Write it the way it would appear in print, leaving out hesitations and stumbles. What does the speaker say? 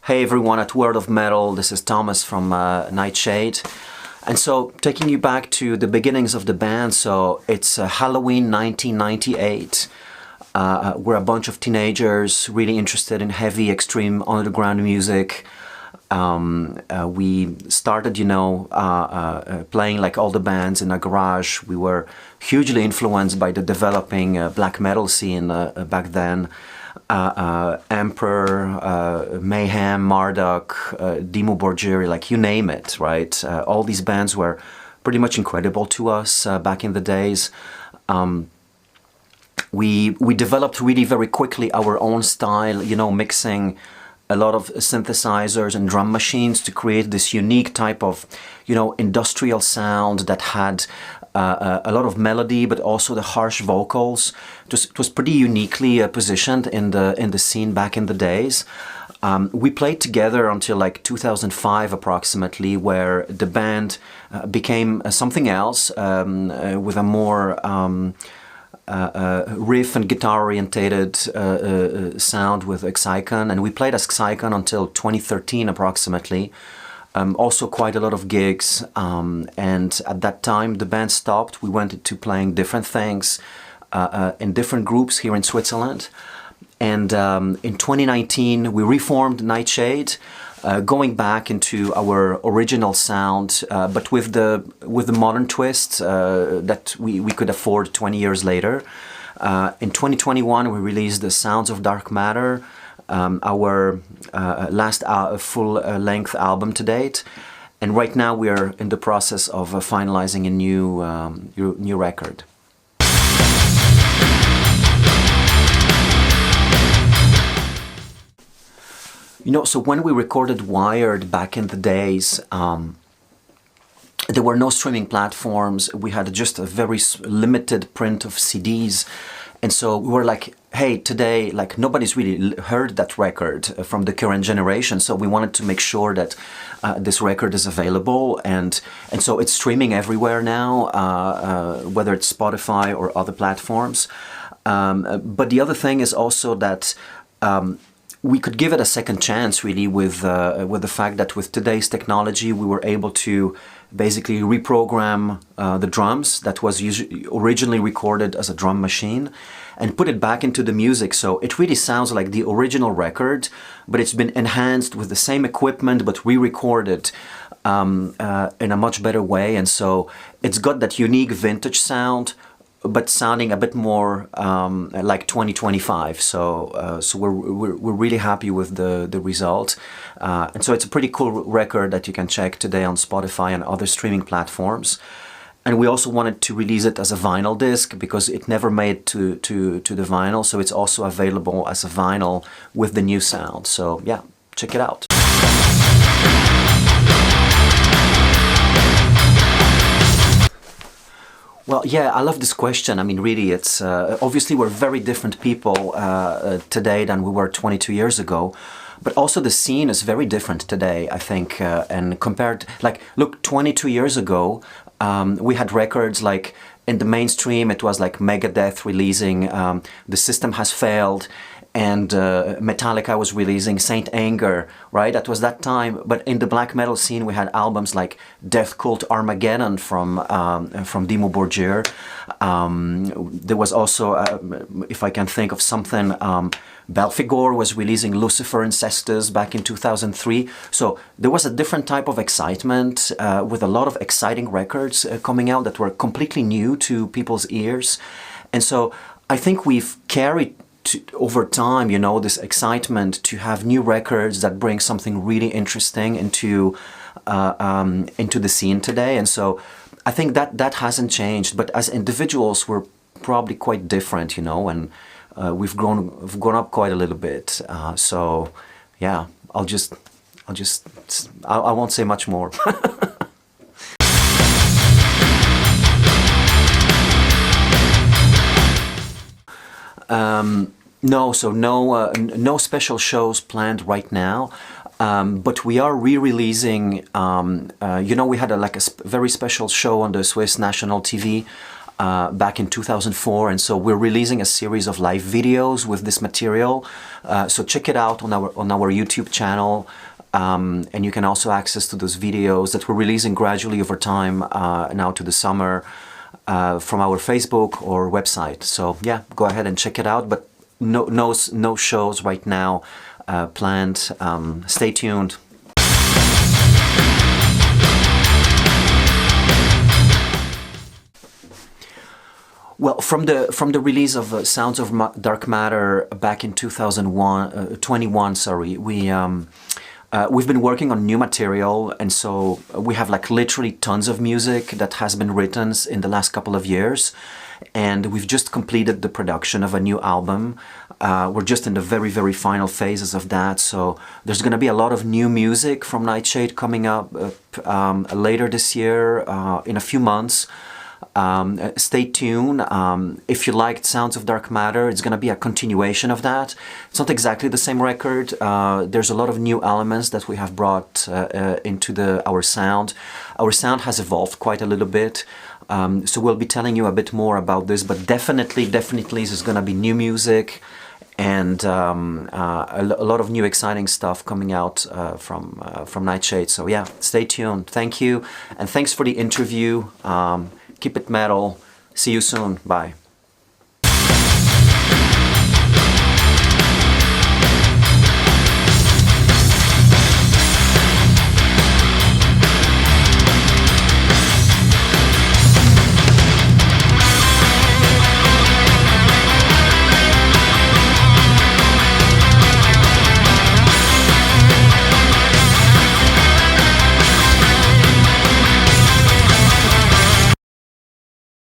Hey everyone at World of Metal, this is Thomas from Nightshade. And so, taking you back to the beginnings of the band, so it's Halloween 1998. We're a bunch of teenagers really interested in heavy, extreme underground music. We started, playing like all the bands in a garage. We were hugely influenced by the developing black metal scene back then. Emperor, Mayhem, Marduk, Dimmu Borgir, like you name it, right? All these bands were pretty much incredible to us back in the days. We developed really very quickly our own style, mixing a lot of synthesizers and drum machines to create this unique type of, industrial sound that had a lot of melody, but also the harsh vocals. It was pretty uniquely positioned in the scene back in the days. We played together until like 2005 approximately, where the band became something else with a more riff and guitar orientated sound with Xicon, and we played as Xicon until 2013 approximately. Also quite a lot of gigs, and at that time the band stopped. We went into playing different things in different groups here in Switzerland, and in 2019 we reformed Nightshade, going back into our original sound, but with the modern twist that we could afford 20 years later. In 2021 we released the Sounds of Dark Matter, our last full-length album to date, and right now we are in the process of finalizing a new record. So when we recorded Wired back in the days, there were no streaming platforms. We had just a very limited print of CDs. And so we were like, hey, today, like nobody's really heard that record from the current generation. So we wanted to make sure that this record is available. And so it's streaming everywhere now, whether it's Spotify or other platforms. But the other thing is also that we could give it a second chance, really, with the fact that with today's technology, we were able to basically reprogram the drums that was originally recorded as a drum machine and put it back into the music. So it really sounds like the original record, but it's been enhanced with the same equipment, but re-recorded in a much better way. And so it's got that unique vintage sound, but sounding a bit more like 2025. So we're really happy with the result, and so it's a pretty cool record that you can check today on Spotify and other streaming platforms. And we also wanted to release it as a vinyl disc because it never made to the vinyl, so it's also available as a vinyl with the new sound. So yeah, check it out. Well, yeah, I love this question. I mean, really, it's obviously we're very different people today than we were 22 years ago, but also the scene is very different today, I think, and compared, like, look, 22 years ago, we had records like in the mainstream, it was like Megadeth releasing The System Has Failed, and Metallica was releasing Saint Anger, right? That was that time. But in the black metal scene, we had albums like Death Cult Armageddon from Dimmu Borgir. There was also, if I can think of something, Belphegor was releasing Lucifer Incestus back in 2003. So there was a different type of excitement with a lot of exciting records coming out that were completely new to people's ears. And so I think we've carried over time, this excitement to have new records that bring something really interesting into the scene today. And so I think that hasn't changed. But as individuals, we're probably quite different, and we've grown up quite a little bit. So yeah, I won't say much more. No special shows planned right now, but we are re-releasing. We had a very special show on the Swiss national TV back in 2004, and so we're releasing a series of live videos with this material. So check it out on our YouTube channel, and you can also access to those videos that we're releasing gradually over time now to the summer from our Facebook or website. So yeah, go ahead and check it out. But no shows right now planned. Stay tuned. Well, from the release of Sounds of Dark Matter back in 2021, sorry, we've been working on new material, and so we have like literally tons of music that has been written in the last couple of years, and we've just completed the production of a new album. We're just in the very, very final phases of that, so there's going to be a lot of new music from Nightshade coming up later this year, in a few months. Stay tuned. If you liked Sounds of Dark Matter, it's going to be a continuation of that. It's not exactly the same record. There's a lot of new elements that we have brought into our sound. Our sound has evolved quite a little bit, so we'll be telling you a bit more about this, but definitely there's going to be new music and a lot of new exciting stuff coming out from Nightshade. So yeah, stay tuned. Thank you, and thanks for the interview. Keep it metal. See you soon. Bye.